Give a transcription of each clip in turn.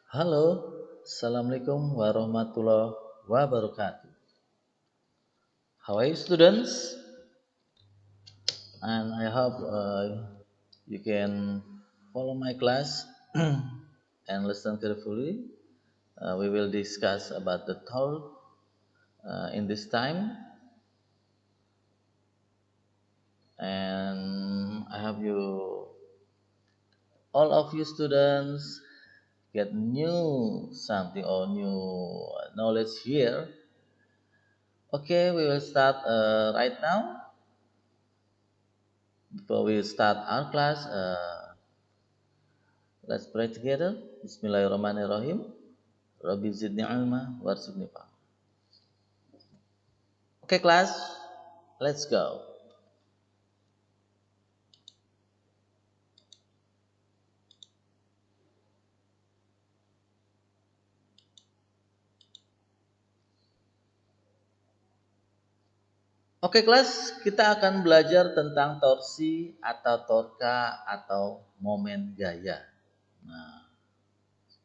Halo, Assalamualaikum warahmatullahi wabarakatuh. How are you, students? And I hope you can follow my class and listen carefully. We will discuss about the thought in this time, and I hope all of you students, get new something or new knowledge here. Okay, we will start right now. Before we start our class, let's pray together. Bismillahirrahmanirrahim. Rabbi zidni ilma warzuqni fahma. Okay, class, let's go. Oke, kelas, kita akan belajar tentang torsi atau torka atau momen gaya. Nah,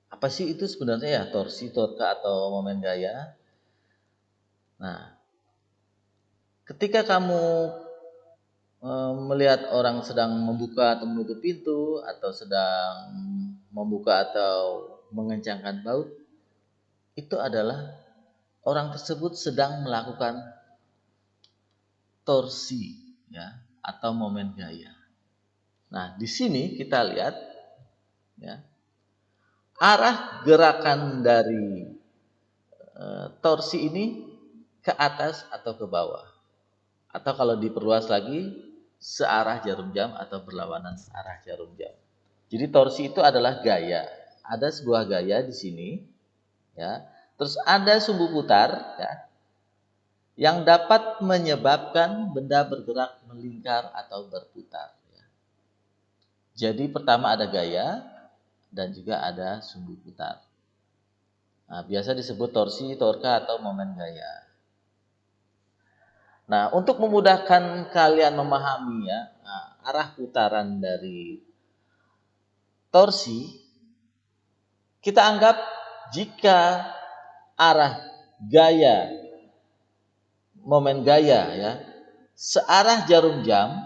apa sih itu sebenarnya ya torsi, torka atau momen gaya? Nah, ketika kamu melihat orang sedang membuka atau menutup pintu atau sedang membuka atau mengencangkan baut, itu adalah orang tersebut sedang melakukan torsi ya atau momen gaya. Nah, di sini kita lihat ya arah gerakan dari torsi ini ke atas atau ke bawah. Atau kalau diperluas lagi searah jarum jam atau berlawanan searah jarum jam. Jadi torsi itu adalah gaya. Ada sebuah gaya di sini ya. Terus ada sumbu putar ya yang dapat menyebabkan benda bergerak melingkar atau berputar. Jadi pertama ada gaya dan juga ada sumbu putar. Nah, biasa disebut torsi, torka atau momen gaya. Nah, untuk memudahkan kalian memahami ya arah putaran dari torsi, kita anggap jika arah gaya, momen gaya ya, searah jarum jam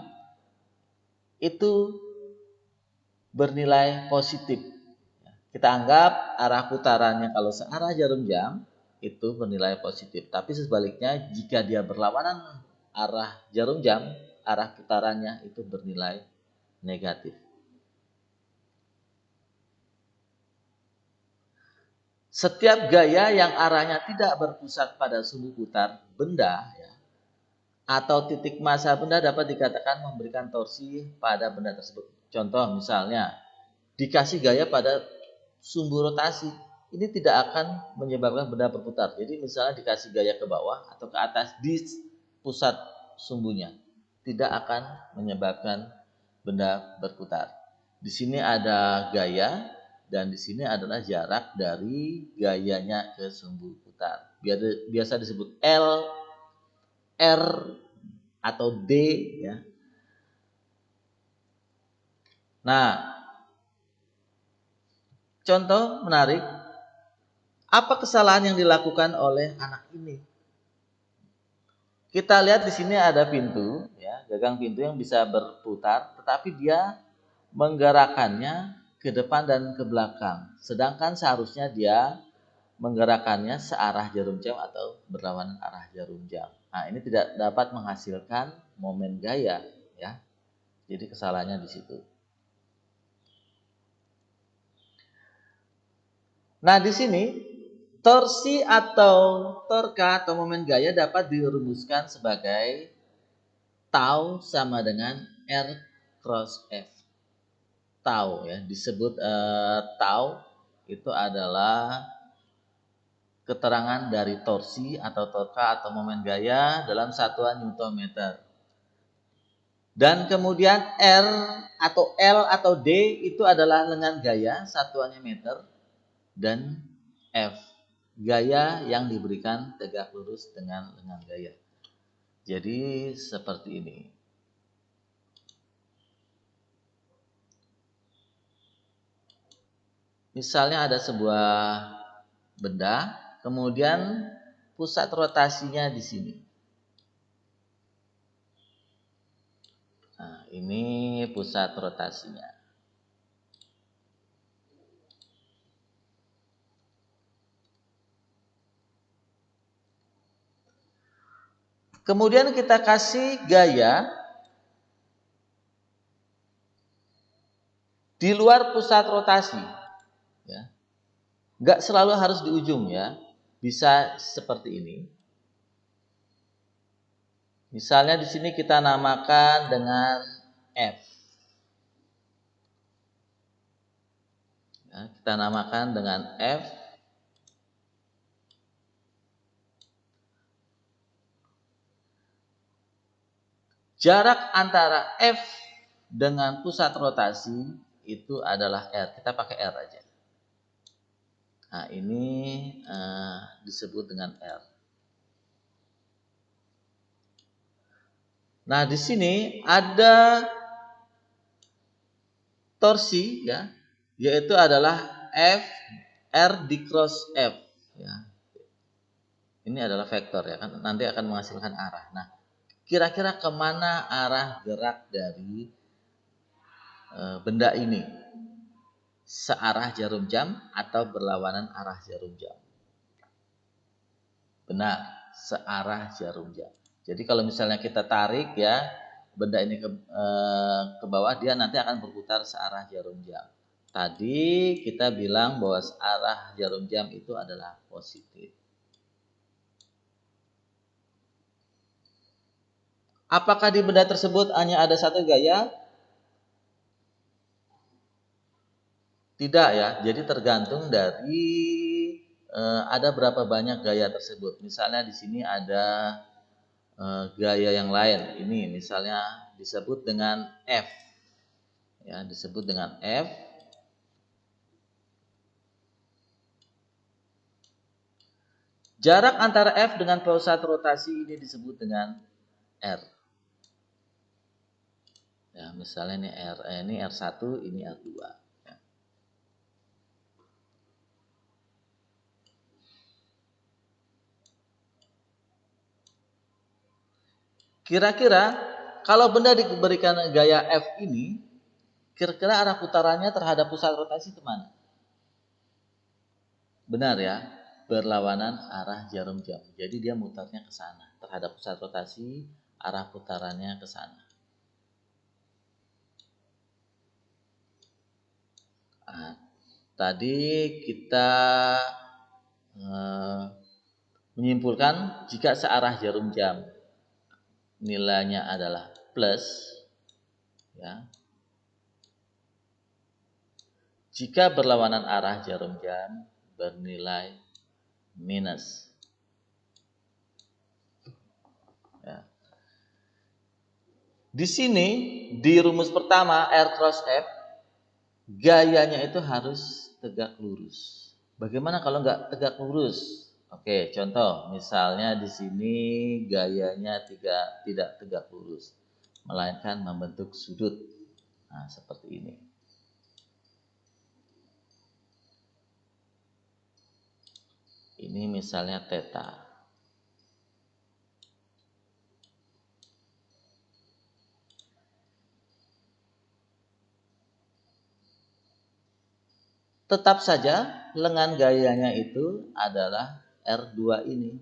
itu bernilai positif. Kita anggap arah putarannya kalau searah jarum jam itu bernilai positif. Tapi sebaliknya jika dia berlawanan arah jarum jam, arah putarannya itu bernilai negatif. Setiap gaya yang arahnya tidak berpusat pada sumbu putar benda ya, atau titik massa benda dapat dikatakan memberikan torsi pada benda tersebut. Contoh misalnya dikasih gaya pada sumbu rotasi, ini tidak akan menyebabkan benda berputar. Jadi misalnya dikasih gaya ke bawah atau ke atas di pusat sumbunya, tidak akan menyebabkan benda berputar. Di sini ada gaya dan di sini adalah jarak dari gayanya ke sumbu putar. Biasa disebut L, R atau D ya. Nah, contoh menarik, apa kesalahan yang dilakukan oleh anak ini? Kita lihat di sini ada pintu, ya, gagang pintu yang bisa berputar, tetapi dia menggerakkannya ke depan dan ke belakang. Sedangkan seharusnya dia menggerakkannya searah jarum jam atau berlawanan arah jarum jam. Nah, ini tidak dapat menghasilkan momen gaya, ya. Jadi kesalahannya di situ. Nah, di sini torsi atau torka atau momen gaya dapat dirumuskan sebagai tau sama dengan R cross F. Tau ya, disebut tau itu adalah keterangan dari torsi atau torka atau momen gaya dalam satuan Newton meter. Dan kemudian R atau L atau D itu adalah lengan gaya, satuannya meter. Dan F, gaya yang diberikan tegak lurus dengan lengan gaya. Jadi seperti ini. misalnya ada sebuah benda, kemudian pusat rotasinya di sini. Nah, ini pusat rotasinya. Kemudian kita kasih gaya di luar pusat rotasi. Ya. Nggak selalu harus di ujung ya. Bisa seperti ini. Misalnya di sini kita namakan dengan F. Ya, kita namakan dengan F. Jarak antara F dengan pusat rotasi itu adalah R. Kita pakai R aja. Nah, ini disebut dengan R. Nah, di sini ada torsi ya, yaitu adalah F R di cross F ya. Ini adalah vektor ya kan, nanti akan menghasilkan arah. Nah, kira-kira kemana arah gerak dari benda ini? Searah jarum jam atau berlawanan arah jarum jam? Benar, searah jarum jam. Jadi kalau misalnya kita tarik ya, benda ini ke bawah, dia nanti akan berputar searah jarum jam. Tadi kita bilang bahwa arah jarum jam itu adalah positif. Apakah di benda tersebut hanya ada satu gaya? Tidak ya, jadi tergantung dari ada berapa banyak gaya tersebut. Misalnya di sini ada gaya yang lain. Ini misalnya disebut dengan F. Ya, disebut dengan F. Jarak antara F dengan pusat rotasi ini disebut dengan R. Ya, misalnya ini R1, ini R2. Ya. Kira-kira kalau benda diberikan gaya F ini, kira-kira arah putarannya terhadap pusat rotasi kemana? Benar ya, berlawanan arah jarum jam. Jadi dia mutarnya ke sana. Terhadap pusat rotasi, arah putarannya ke sana. Nah, tadi kita menyimpulkan jika searah jarum jam nilainya adalah plus, ya. Jika berlawanan arah jarum jam bernilai minus. Ya. Di sini di rumus pertama R cross F gayanya itu harus tegak lurus. Bagaimana kalau nggak tegak lurus? Oke, contoh misalnya di sini gayanya tidak tegak lurus, melainkan membentuk sudut. Nah, seperti ini. Ini misalnya theta. Tetap saja lengan gayanya itu adalah R2 ini.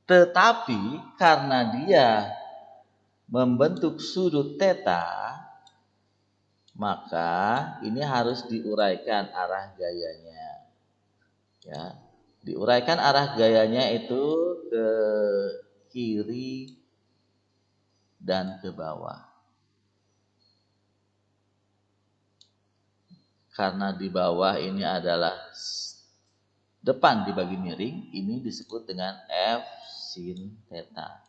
Tetapi karena dia membentuk sudut theta, maka ini harus diuraikan arah gayanya. Ya, diuraikan arah gayanya itu ke kiri dan ke bawah. Karena di bawah ini adalah depan dibagi miring, ini disebut dengan F sin theta.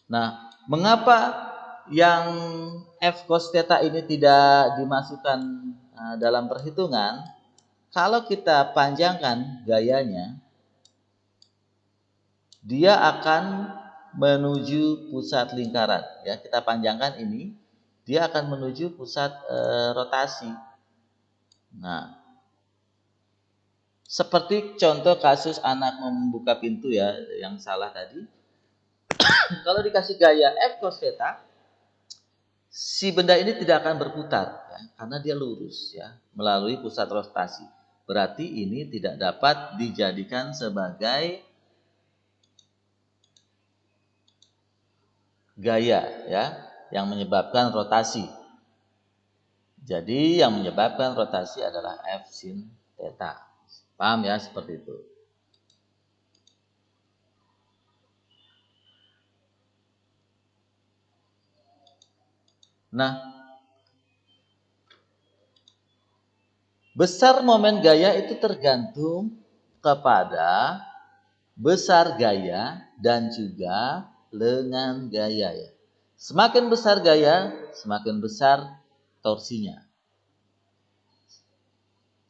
Nah, mengapa yang F cos theta ini tidak dimasukkan dalam perhitungan? Kalau kita panjangkan gayanya, dia akan menuju pusat lingkaran. Ya, kita panjangkan ini, dia akan menuju pusat rotasi. Nah, seperti contoh kasus anak membuka pintu ya, yang salah tadi. Kalau dikasih gaya F cos theta, si benda ini tidak akan berputar ya, karena dia lurus ya melalui pusat rotasi. Berarti ini tidak dapat dijadikan sebagai gaya ya yang menyebabkan rotasi. Jadi yang menyebabkan rotasi adalah F sin theta. Paham ya seperti itu. Nah, besar momen gaya itu tergantung kepada besar gaya dan juga lengan gaya ya. Semakin besar gaya, semakin besar torsinya.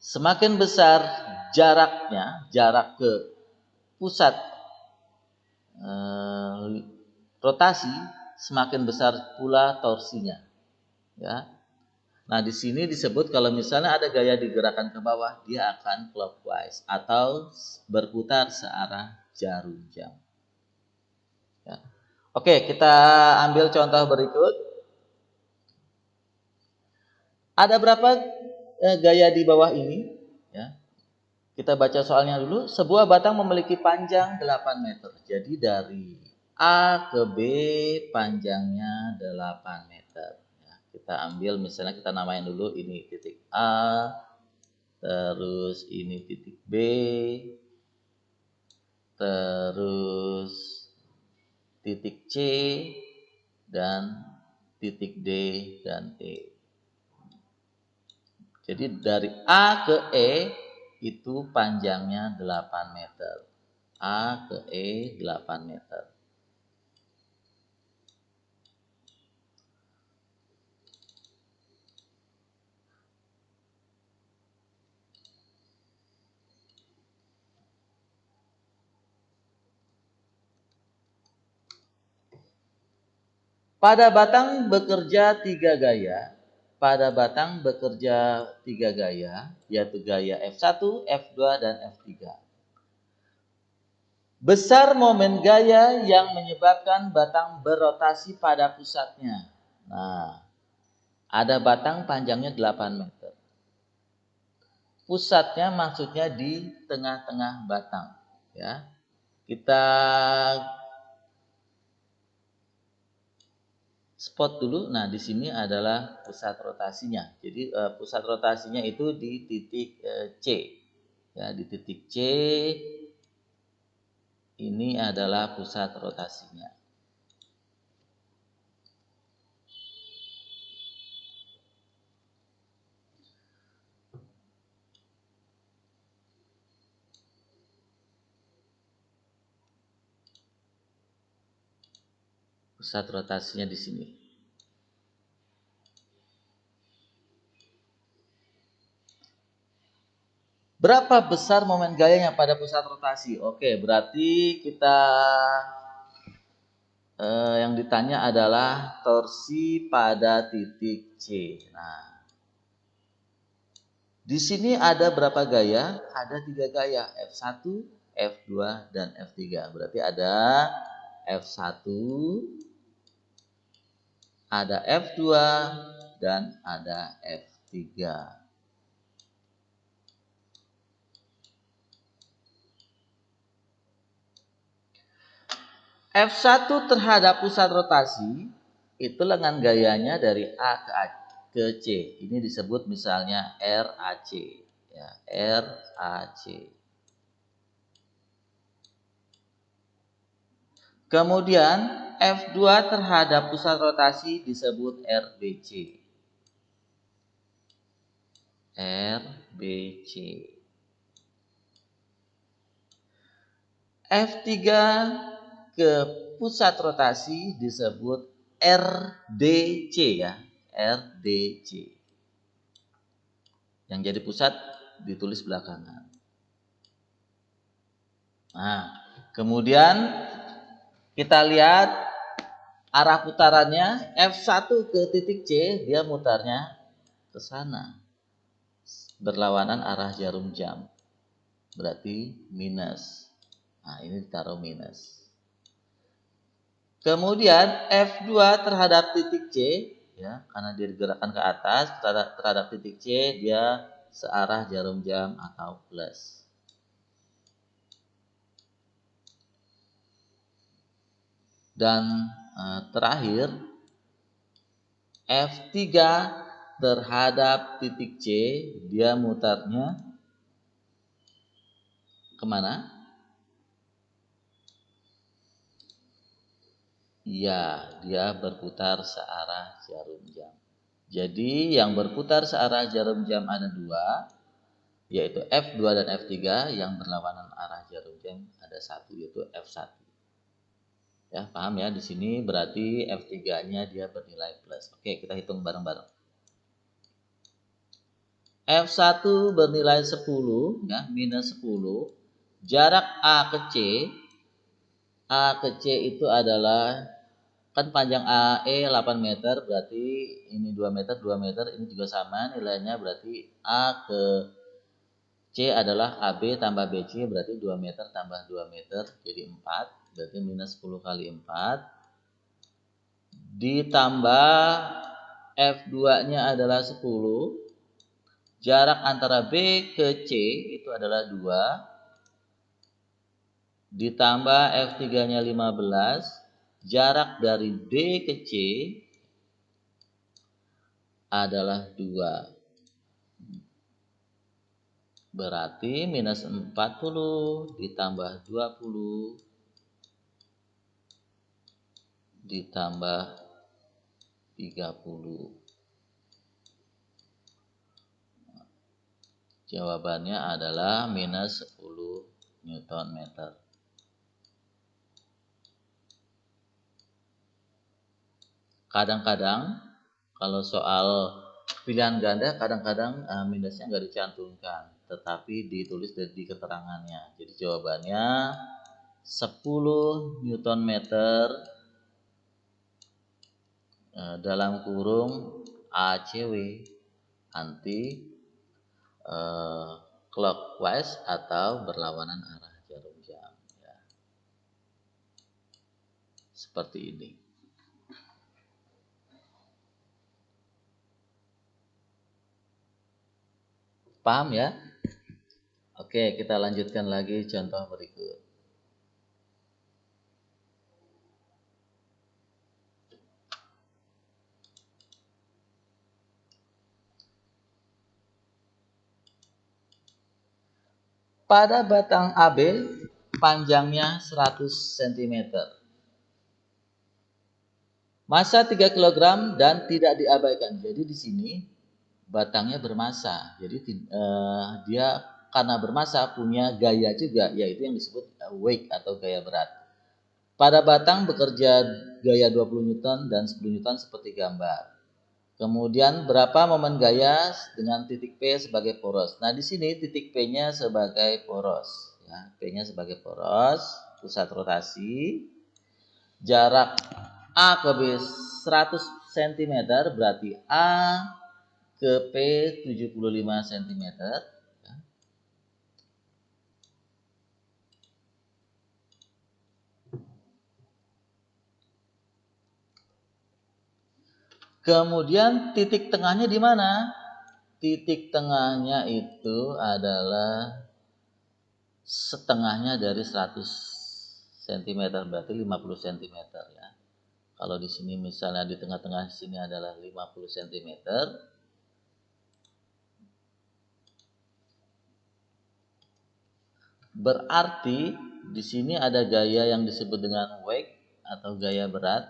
Semakin besar jaraknya, jarak ke pusat rotasi, semakin besar pula torsinya. Ya. Nah, di sini disebut kalau misalnya ada gaya digerakkan ke bawah, dia akan clockwise atau berputar searah jarum jam. Ya. Oke, kita ambil contoh berikut. Ada berapa gaya di bawah ini? Ya. Kita baca soalnya dulu. Sebuah batang memiliki panjang 8 meter. Jadi dari A ke B panjangnya 8 meter. Ya, kita ambil misalnya kita namain dulu ini titik A, terus ini titik B, terus titik C, dan titik D dan E. Jadi dari A ke E itu panjangnya 8 meter. A ke E 8 meter. Pada batang bekerja 3 gaya. Pada batang bekerja 3 gaya, yaitu gaya F1, F2, dan F3. Besar momen gaya yang menyebabkan batang berotasi pada pusatnya. Nah, ada batang panjangnya 8 meter. Pusatnya maksudnya di tengah-tengah batang. Ya, kita spot dulu. Nah, di sini adalah pusat rotasinya. Jadi pusat rotasinya itu di titik C. Ya, di titik C ini adalah pusat rotasinya. Pusat rotasinya di sini. Berapa besar momen gayanya pada pusat rotasi? Oke, berarti kita yang ditanya adalah torsi pada titik C. Nah, di sini ada berapa gaya? Ada 3 gaya, F1, F2, dan F3. Berarti ada F1, ada F2, dan ada F3. F1 terhadap pusat rotasi itu lengan gayanya dari A ke C. Ini disebut misalnya RAC. Ya, RAC. Kemudian F2 terhadap pusat rotasi disebut RBC. RBC. F3 ke pusat rotasi disebut RDC ya, RDC. Yang jadi pusat ditulis belakangan. Nah, Kemudian kita lihat arah putarannya F1 ke titik C, dia mutarnya ke sana. Berlawanan arah jarum jam. Berarti minus. Nah, ini ditaruh minus. Kemudian F2 terhadap titik C, ya, karena dia digerakkan ke atas, terhadap titik C dia searah jarum jam atau plus. Dan terakhir F3 terhadap titik C, dia mutarnya kemana? Ya, dia berputar searah jarum jam. Jadi yang berputar searah jarum jam ada dua, yaitu F2 dan F3. Yang berlawanan arah jarum jam ada satu, yaitu F1. Ya, paham ya? Di sini berarti F3-nya dia bernilai plus. Oke, kita hitung bareng-bareng. F1 bernilai 10, ya, minus 10. Jarak A ke C, A ke C itu adalah, kan panjang AE 8 meter, berarti ini 2 meter, 2 meter, ini juga sama nilainya, berarti A ke C adalah AB tambah BC, berarti 2 meter tambah 2 meter, jadi 4, berarti minus 10 kali 4, ditambah F2-nya adalah 10, jarak antara B ke C itu adalah 2, ditambah F3-nya 15, jarak dari B ke C adalah 2. Berarti minus 40 ditambah 20 ditambah 30. Jawabannya adalah minus 10 Newton meter. Kadang-kadang kalau soal pilihan ganda, kadang-kadang minusnya nggak dicantumkan, tetapi ditulis di keterangannya. Jadi jawabannya 10 Newton meter dalam kurung ACW anti clockwise atau berlawanan arah jarum jam, ya. Seperti ini. Paham ya? Oke, kita lanjutkan lagi contoh berikut. Pada batang AB panjangnya 100 cm. Masa 3 kg dan tidak diabaikan. Jadi di sini batangnya bermasa. Jadi dia karena bermasa punya gaya juga, yaitu yang disebut weight atau gaya berat. Pada batang bekerja gaya 20 Newton dan 10 Newton seperti gambar. Kemudian berapa momen gaya dengan titik P sebagai poros. Nah, di sini titik P-nya sebagai poros, ya. P-nya sebagai poros, pusat rotasi, jarak A ke B 100 cm, berarti A ke P 75 cm. Kemudian titik tengahnya di mana? Titik tengahnya itu adalah setengahnya dari 100 cm, berarti 50 cm, ya. Kalau di sini misalnya di tengah-tengah sini adalah 50 cm. Berarti di sini ada gaya yang disebut dengan weight atau gaya berat.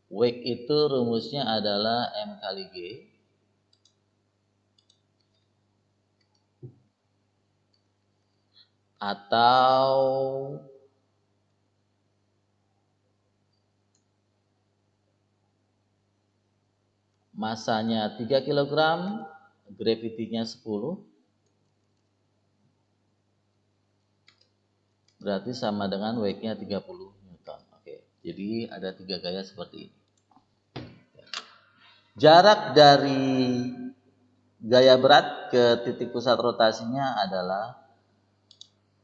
Weight itu rumusnya adalah M kali G. Atau masanya 3 kg, gravity-nya 10. berarti sama dengan wake-nya 30 Newton. Oke, jadi ada 3 gaya seperti ini. Jarak dari gaya berat ke titik pusat rotasinya adalah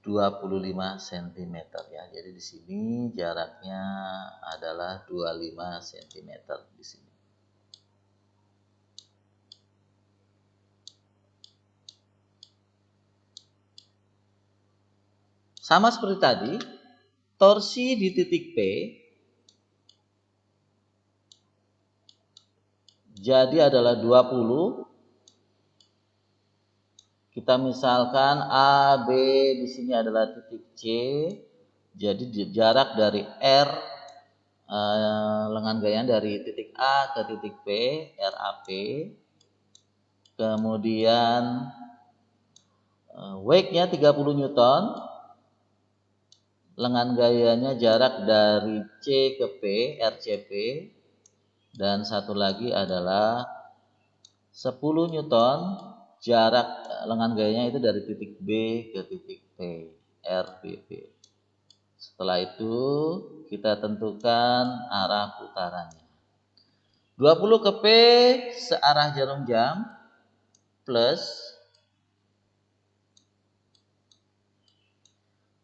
25 cm ya. Jadi di sini jaraknya adalah 25 cm di sini. Sama seperti tadi, torsi di titik P jadi adalah 20. Kita misalkan A, B di sini adalah titik C. Jadi jarak dari R lengan gaya dari titik A ke titik P, RAP. Kemudian wake-nya 30 Newton. Lengan gayanya jarak dari C ke P, RCP. Dan satu lagi adalah 10 Newton, jarak lengan gayanya itu dari titik B ke titik P, RBP. Setelah itu kita tentukan arah putarannya. 20 ke P searah jarum jam plus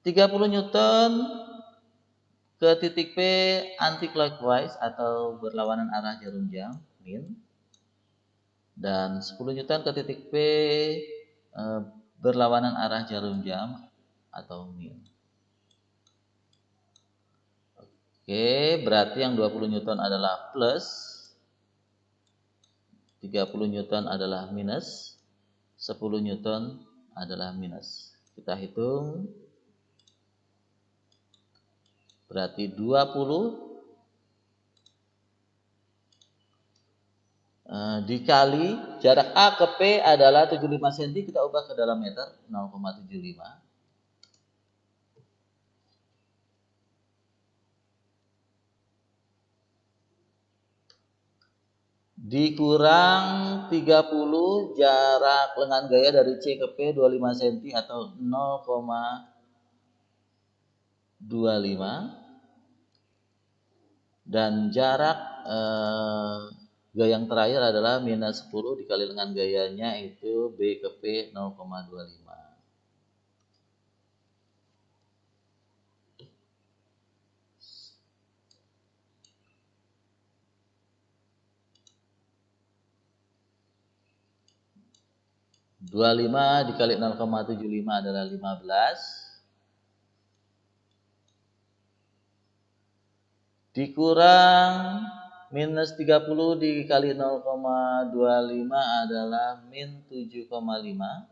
30 Newton ke titik P anti-clockwise atau berlawanan arah jarum jam, min. Dan 10 Newton ke titik P berlawanan arah jarum jam atau min. Oke, berarti yang 20 Newton adalah plus, 30 Newton adalah minus, 10 Newton adalah minus. Kita hitung. Berarti 20 dikali jarak A ke P adalah 75 cm, kita ubah ke dalam meter, 0,75. Dikurang 30 jarak lengan gaya dari C ke P 25 cm atau 0,25. Dan jarak gaya yang terakhir adalah minus 10 dikali dengan gayanya itu B ke P 0,25. Dua lima dikali 0,75 adalah 15. Dikurang minus 30 dikali 0,25 adalah min 7,5.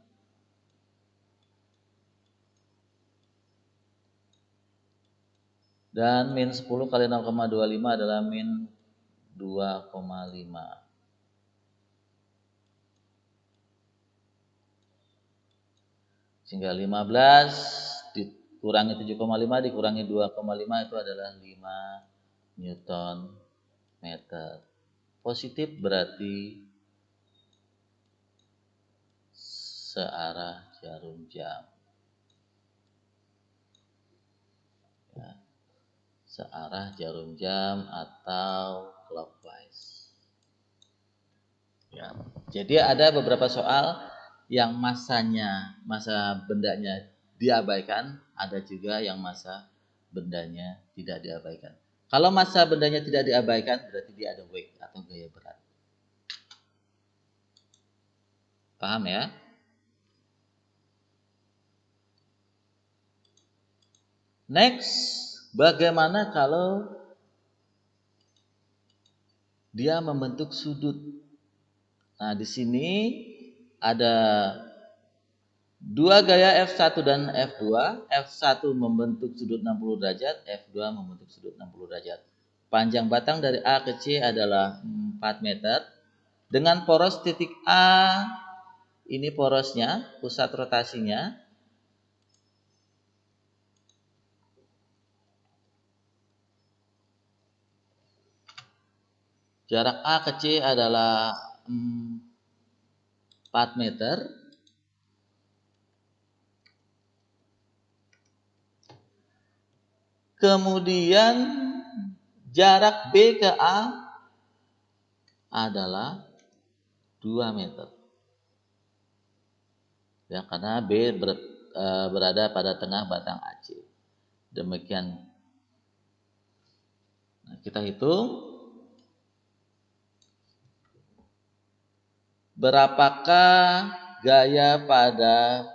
Dan min 10 kali 0,25 adalah min 2,5. Sehingga 15 dikurangi 7,5 dikurangi 2,5 itu adalah 5 Newton meter. Positif berarti searah jarum jam. Ya, searah jarum jam atau clockwise. Ya, jadi ada beberapa soal yang masa bendanya diabaikan, ada juga yang masa bendanya tidak diabaikan. Kalau masa bendanya tidak diabaikan berarti dia ada wake atau gaya berat. Paham ya? Next, bagaimana kalau dia membentuk sudut? Nah, di sini ada dua gaya F1 dan F2. F1 membentuk sudut 60 derajat, F2 membentuk sudut 60 derajat. Panjang batang dari A ke C adalah 4 meter. Dengan poros titik A, ini porosnya, pusat rotasinya. Jarak A ke C adalah 4 meter. Kemudian jarak B ke A adalah 2 meter. Ya, karena B berada pada tengah batang AC. Demikian. Nah, kita hitung berapakah gaya pada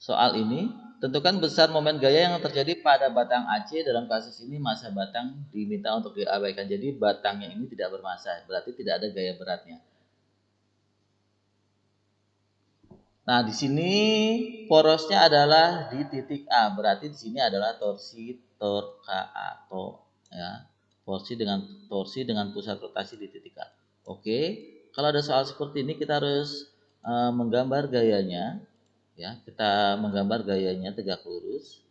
soal ini. Tentukan besar momen gaya yang terjadi pada batang AC. Dalam kasus ini massa batang diminta untuk diabaikan. Jadi batangnya ini tidak bermassa, berarti tidak ada gaya beratnya. Nah, di sini porosnya adalah di titik A, berarti di sini adalah torsi KA, ya. Torsi dengan pusat rotasi di titik A. Oke, kalau ada soal seperti ini kita harus menggambar gayanya. Ya, kita menggambar gayanya tegak lurus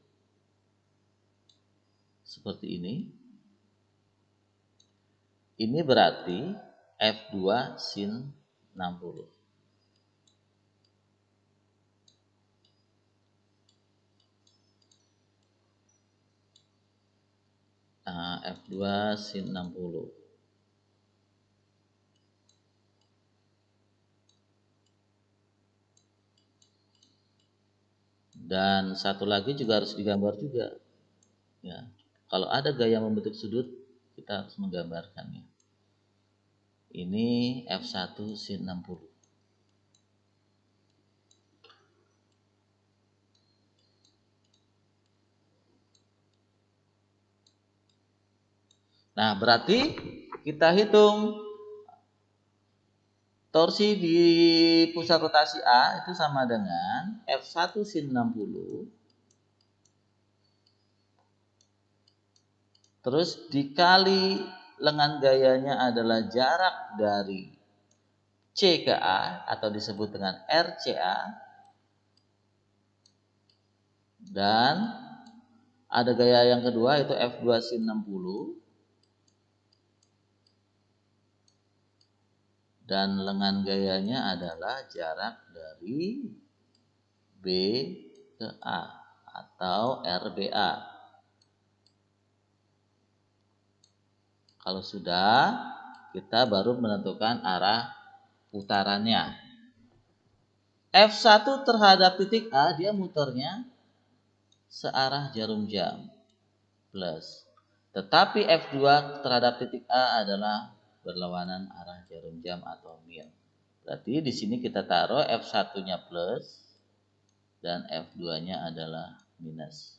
seperti ini. Ini berarti F2 sin 60. Nah, F2 sin 60. Dan satu lagi juga harus digambar juga. Ya, kalau ada gaya membentuk sudut, kita harus menggambarkannya. Ini F1 sin 60. Nah, berarti kita hitung torsi di pusat rotasi A itu sama dengan F1 sin 60 terus dikali lengan gayanya adalah jarak dari C ke A atau disebut dengan RCA, dan ada gaya yang kedua itu F2 sin 60 dan lengan gayanya adalah jarak dari B ke A atau RBA. Kalau sudah, kita baru menentukan arah putarannya. F1 terhadap titik A, dia muternya searah jarum jam plus. Tetapi F2 terhadap titik A adalah berlawanan arah jarum jam atau min. Berarti di sini kita taruh F1-nya plus dan F2-nya adalah minus.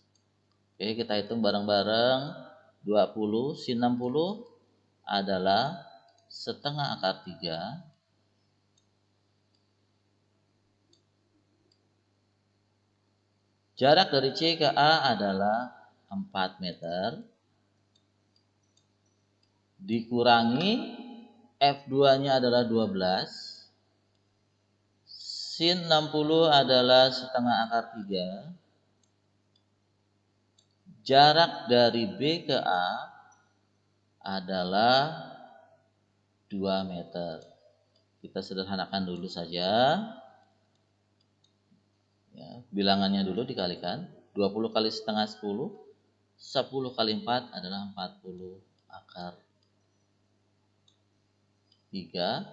Oke, kita hitung bareng-bareng. 20 sin 60 adalah setengah akar 3. Jarak dari C ke A adalah 4 meter. Dikurangi F2-nya adalah 12. Sin 60 adalah setengah akar 3. Jarak dari B ke A adalah 2 meter. Kita sederhanakan dulu saja. Ya, bilangannya dulu dikalikan. 20 kali setengah 10. 10 kali 4 adalah 40 akar 3.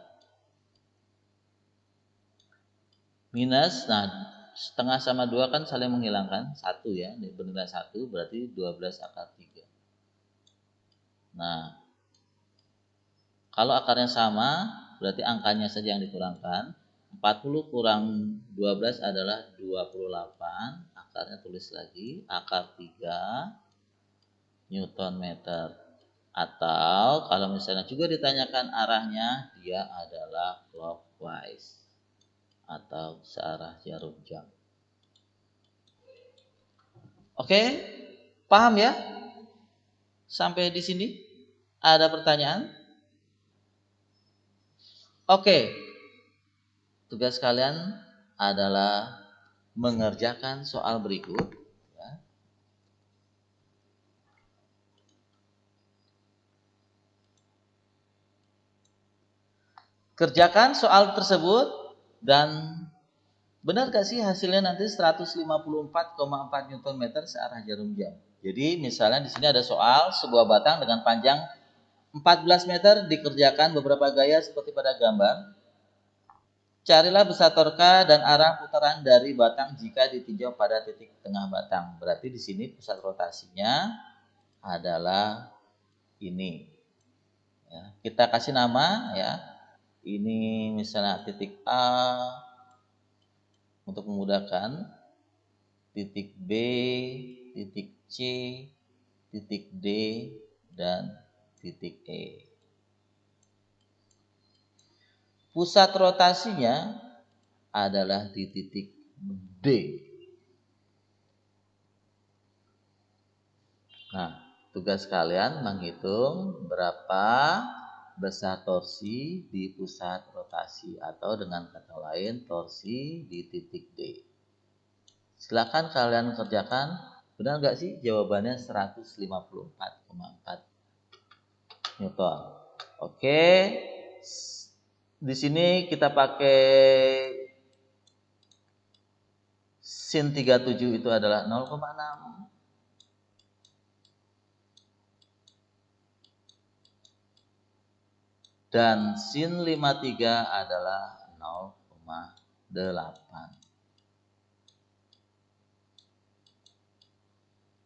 Minus, nah setengah sama 2 kan saling menghilangkan. 1 ya, bernilai 1 berarti 12 akar 3. Nah, kalau akarnya sama, berarti angkanya saja yang dikurangkan. 40 kurang 12 adalah 28. Akarnya tulis lagi, akar 3 Newton meter. Atau kalau misalnya juga ditanyakan arahnya, dia adalah clockwise atau searah jarum jam. Oke, paham ya? Sampai di sini ada pertanyaan? Oke, tugas kalian adalah mengerjakan soal berikut. Kerjakan soal tersebut dan Benar gak sih hasilnya nanti 154,4 Newton meter searah jarum jam? Jadi misalnya di sini ada soal sebuah batang dengan panjang 14 meter dikerjakan beberapa gaya seperti pada gambar. Carilah besar torka dan arah putaran dari batang jika ditinjau pada titik tengah batang. Berarti di sini pusat rotasinya adalah ini. Ya, kita kasih nama ya. Ini misalnya titik A untuk memudahkan, titik B, titik C, titik D, dan titik E. Pusat rotasinya adalah di titik D. Nah, tugas kalian menghitung berapa besar torsi di pusat rotasi atau dengan kata lain torsi di titik D. Silakan kalian kerjakan. Benar nggak sih jawabannya 154,4 Newton. Oke. Di sini kita pakai sin 37 itu adalah 0,6. Dan sin 53 adalah 0,8.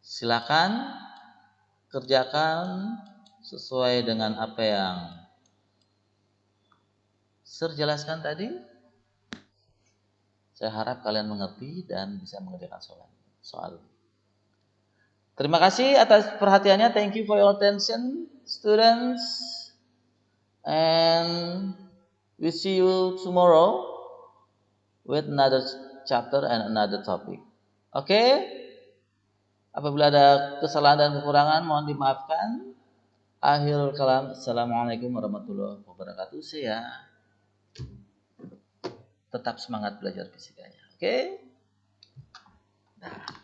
Silakan kerjakan sesuai dengan apa yang Sir jelaskan tadi. Saya harap kalian mengerti dan bisa mengerjakan soal. Terima kasih atas perhatiannya. Thank you for your attention, students. And we see you tomorrow with another chapter and another topic. Oke? Apabila ada kesalahan dan kekurangan mohon dimaafkan. Akhirul kalam. Assalamualaikum warahmatullahi wabarakatuh. Saya tetap semangat belajar fisikanya. Oke? Nah.